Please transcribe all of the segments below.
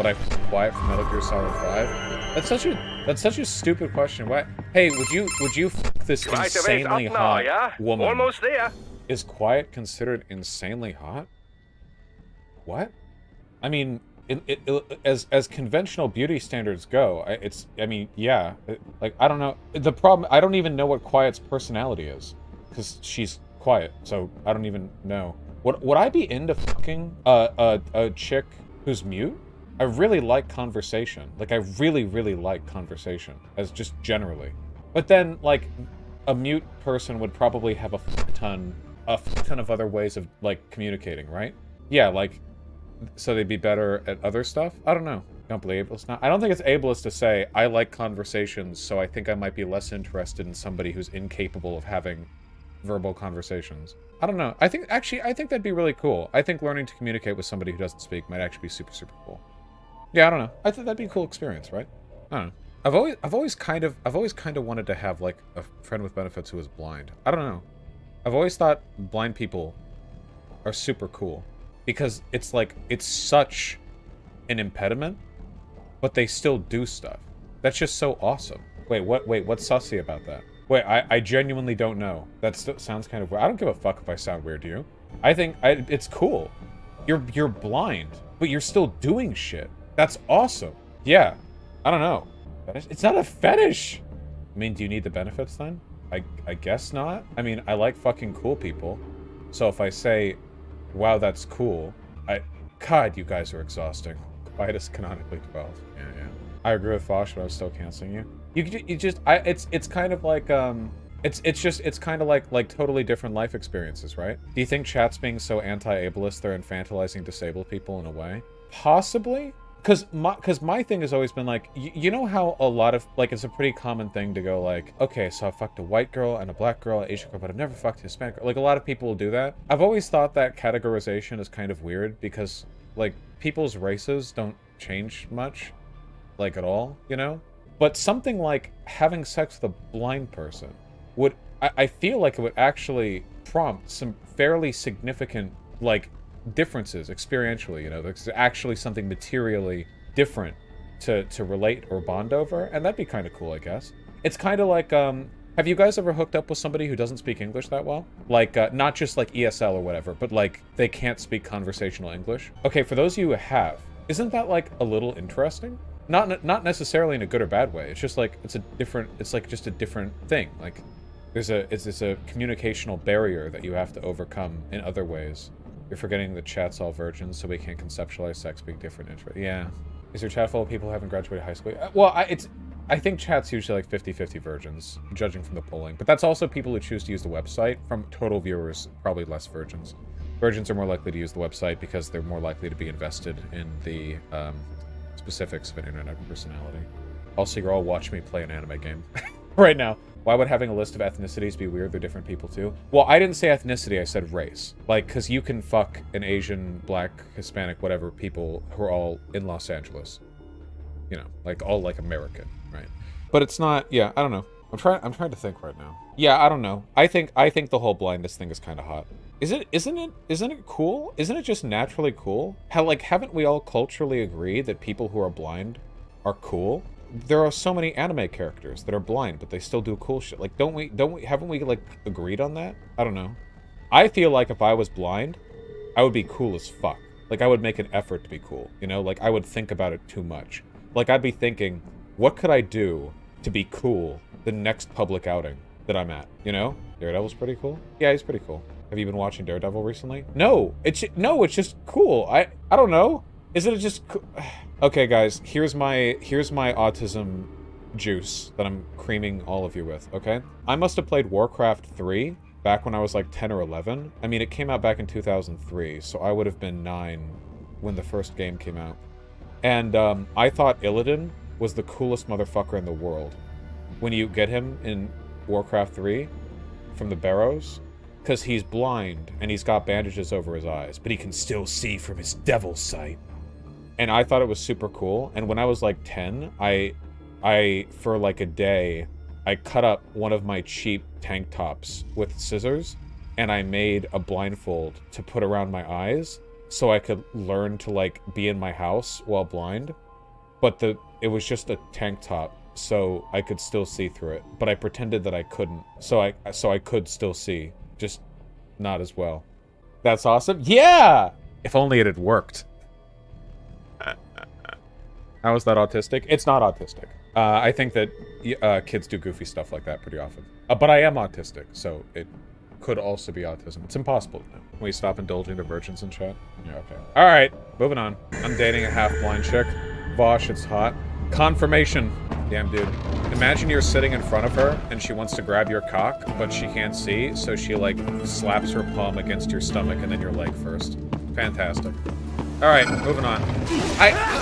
Would I quiet from Metal Gear Solid 5? That's such a stupid question. Why? Hey, would you this insanely hot woman? Almost there. Is quiet considered insanely hot? What? I mean, as conventional beauty standards go, I mean, yeah. Like, I don't know. The problem, I don't even know what Quiet's personality is, because she's quiet. So I don't even know. Would I be into fucking a chick who's mute? I really like conversation. Like, I really, really like conversation, as just generally. But then, like, a mute person would probably have a ton of other ways of, like, communicating, right? Yeah, like, so they'd be better at other stuff? I don't know. Don't believe ableist now. I don't think it's ableist to say, I like conversations, so I think I might be less interested in somebody who's incapable of having verbal conversations. I don't know. I think that'd be really cool. I think learning to communicate with somebody who doesn't speak might actually be super, super cool. Yeah, I don't know. I think that'd be a cool experience, right? I don't know. I've always kind of wanted to have, like, a friend with benefits who is blind. I don't know. I've always thought blind people are super cool. Because it's like, it's such an impediment, but they still do stuff. That's just so awesome. Wait, what's sussy about that? Wait, I genuinely don't know. That sounds kind of weird. I don't give a fuck if I sound weird, do you? I think it's cool. You're blind, but you're still doing shit. That's awesome. Yeah, I don't know. It's not a fetish. I mean, do you need the benefits then? I guess not. I mean, I like fucking cool people. So if I say, wow, that's cool. God, you guys are exhausting. Quiet is canonically 12. Yeah. I agree with Vaush, but I was still canceling you. It's kind of like, it's kind of like totally different life experiences, right? Do you think chat's being so anti-ableist they're infantilizing disabled people in a way? Possibly? Because my thing has always been like, you know how a lot of, like, it's a pretty common thing to go like, okay, so I've fucked a white girl and a black girl, an Asian girl, but I've never fucked a Hispanic girl. Like, a lot of people will do that. I've always thought that categorization is kind of weird because, like, people's races don't change much, like, at all, you know? But something like having sex with a blind person would, I feel like it would actually prompt some fairly significant, like, differences experientially, you know. There's actually something materially different to relate or bond over, and that'd be kind of cool, I guess. It's kind of like, have you guys ever hooked up with somebody who doesn't speak English that well? Like, not just like ESL or whatever, but like they can't speak conversational English? Okay, for those of you who have, isn't that like a little interesting? Not necessarily in a good or bad way. It's just like, it's like just a different thing. Like, it's a communicational barrier that you have to overcome in other ways. You're forgetting that chat's all virgins, so we can't conceptualize sex being different. Yeah. Is your chat full of people who haven't graduated high school? Well, I think chat's usually like 50-50 virgins, judging from the polling. But that's also people who choose to use the website. From total viewers, probably less virgins. Virgins are more likely to use the website because they're more likely to be invested in the specifics of an internet personality. Also, you're all watching me play an anime game right now. Why would having a list of ethnicities be weird? They're different people too. Well, I didn't say ethnicity, I said race. Like, because you can fuck an Asian, black, Hispanic, whatever people who are all in Los Angeles. You know, like all like American, right? But it's not, yeah, I don't know. I'm trying to think right now. Yeah, I don't know. I think the whole blindness thing is kind of hot. Isn't it cool? Isn't it just naturally cool? How, like, haven't we all culturally agreed that people who are blind are cool? There are so many anime characters that are blind, but they still do cool shit. Like, haven't we, like, agreed on that? I don't know. I feel like if I was blind, I would be cool as fuck. Like, I would make an effort to be cool, you know? Like, I would think about it too much. Like, I'd be thinking, what could I do to be cool the next public outing that I'm at, you know? Daredevil's pretty cool? Yeah, he's pretty cool. Have you been watching Daredevil recently? No, it's just cool. I don't know. Isn't it just cool? Okay, guys, here's my autism juice that I'm creaming all of you with, okay? I must have played Warcraft 3 back when I was like 10 or 11. I mean, it came out back in 2003, so I would have been 9 when the first game came out. And I thought Illidan was the coolest motherfucker in the world. When you get him in Warcraft 3 from the Barrows, because he's blind and he's got bandages over his eyes, but he can still see from his devil's sight. And I thought it was super cool. And when I was like 10, I for like a day, I cut up one of my cheap tank tops with scissors, and I made a blindfold to put around my eyes so I could learn to, like, be in my house while blind. But it was just a tank top, so I could still see through it. But I pretended that I couldn't, so I could still see, just not as well. That's awesome. Yeah! If only it had worked. How is that autistic? It's not autistic. I think that kids do goofy stuff like that pretty often. But I am autistic, so it could also be autism. It's impossible to know. Can we stop indulging the virgins in chat? Yeah, okay. Alright, moving on. I'm dating a half-blind chick. Vaush, it's hot. Confirmation. Damn, dude. Imagine you're sitting in front of her, and she wants to grab your cock, but she can't see, so she, like, slaps her palm against your stomach and then your leg first. Fantastic. Alright, moving on.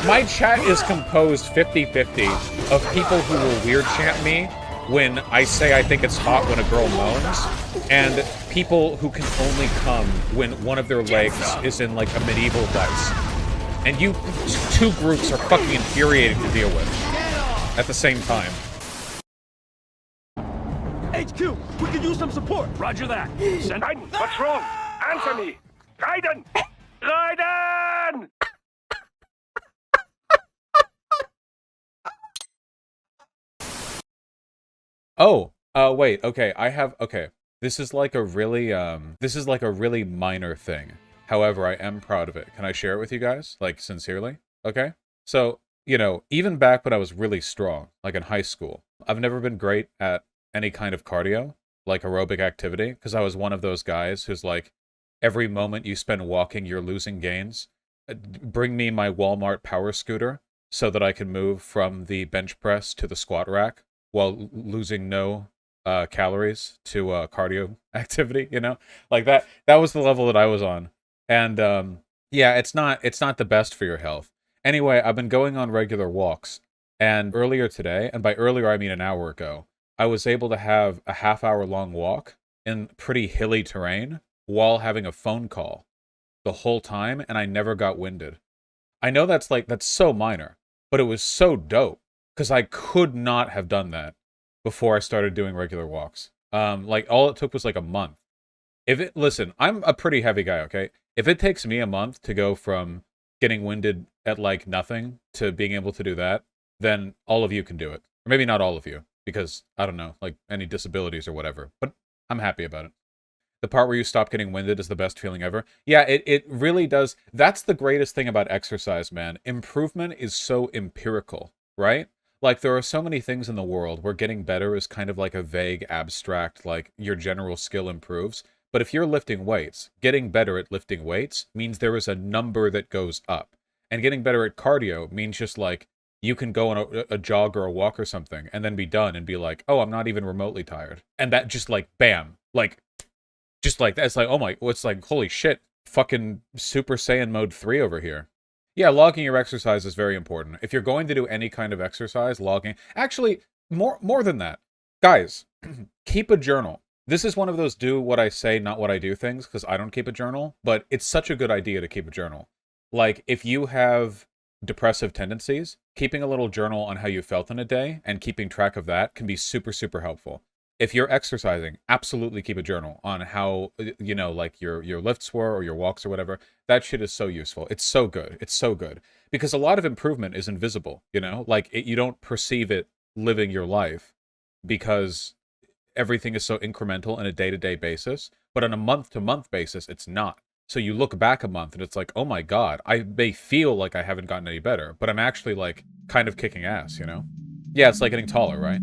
My chat is composed 50-50 of people who will weird chant me when I say I think it's hot when a girl moans, and people who can only come when one of their legs is in, like, a medieval vice. And you two groups are fucking infuriating to deal with at the same time. HQ, we could use some support. Roger that. Send Raiden, what's wrong? Answer me. Raiden! Raiden! Oh, wait, okay, okay. This is like a really minor thing. However, I am proud of it. Can I share it with you guys? Like, sincerely? Okay? So, you know, even back when I was really strong, like in high school, I've never been great at any kind of cardio, like aerobic activity, because I was one of those guys who's like, every moment you spend walking, you're losing gains. Bring me my Walmart power scooter so that I can move from the bench press to the squat rack while losing no calories to cardio activity, you know? Like that was the level that I was on. And yeah, it's not the best for your health. Anyway, I've been going on regular walks, and earlier today, and by earlier I mean an hour ago, I was able to have a half-hour-long walk in pretty hilly terrain while having a phone call the whole time, and I never got winded. I know that's so minor, but it was so dope, because I could not have done that before I started doing regular walks. Like, all it took was like a month. Listen, I'm a pretty heavy guy, okay? If it takes me a month to go from getting winded at, like, nothing to being able to do that, then all of you can do it. Or maybe not all of you, because, I don't know, like, any disabilities or whatever. But I'm happy about it. The part where you stop getting winded is the best feeling ever. Yeah, it really does. That's the greatest thing about exercise, man. Improvement is so empirical, right? Like, there are so many things in the world where getting better is kind of like a vague, abstract, like, your general skill improves. But if you're lifting weights, getting better at lifting weights means there is a number that goes up. And getting better at cardio means just like, you can go on a jog or a walk or something and then be done and be like, oh, I'm not even remotely tired. And that just like, bam, like, just like that. It's like, oh my, it's like, holy shit, fucking Super Saiyan mode 3 over here. Yeah, logging your exercise is very important. If you're going to do any kind of exercise, logging, actually, more than that. Guys, keep a journal. This is one of those do what I say, not what I do things, because I don't keep a journal, but it's such a good idea to keep a journal. Like, if you have depressive tendencies, keeping a little journal on how you felt in a day and keeping track of that can be super, super helpful. If you're exercising, absolutely keep a journal on how, you know, like your lifts were or your walks or whatever. That shit is so useful. It's so good. It's so good. Because a lot of improvement is invisible, you know? Like, you don't perceive it living your life because everything is so incremental on a day-to-day basis, but on a month-to-month basis, it's not. So you look back a month and it's like, oh my god, I may feel like I haven't gotten any better, but I'm actually, like, kind of kicking ass, you know? Yeah, it's like getting taller, right?